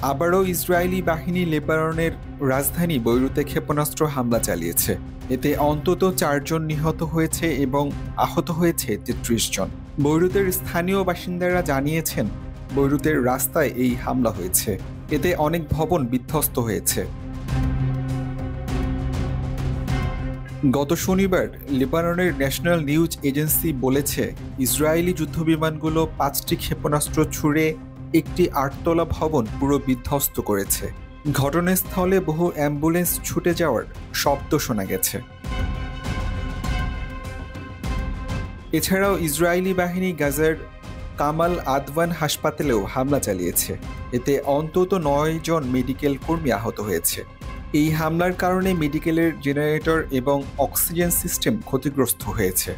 আবারও ইসরায়েলি বাহিনী লেবাননের রাজধানী বৈরুতে ক্ষেপণাস্ত্র হামলা চালিয়েছে। এতে অন্তত 4 জন নিহত হয়েছে এবং আহত হয়েছে 33 জন। বৈরুতের স্থানীয় বাসিন্দারা জানিয়েছেন, বৈরুতের রাস্তায় এই হামলা হয়েছে। এতে অনেক ভবন বিধ্বস্ত হয়েছে। গত শনিবার লেবাননের ন্যাশনাল নিউজ এজেন্সি বলেছে, ইসরায়েলি যুদ্ধবিমানগুলো 5টি ক্ষেপণাস্ত্র ছুড়ে একটি 8তলা ভবন পুরো বিধ্বস্ত করেছে। ঘটনাস্থলে বহু অ্যাম্বুলেন্স ছুটে যাওয়ার শব্দ শোনা গেছে। এছাড়াও ইসরায়েলি বাহিনী গাজার কামাল আদওয়ান হাসপাতালেও হামলা চালিয়েছে। এতে অন্তত 9 জন মেডিকেল কর্মী আহত হয়েছে। এই হামলার কারণে মেডিকেলের জেনারেটর এবং অক্সিজেন সিস্টেম ক্ষতিগ্রস্ত হয়েছে।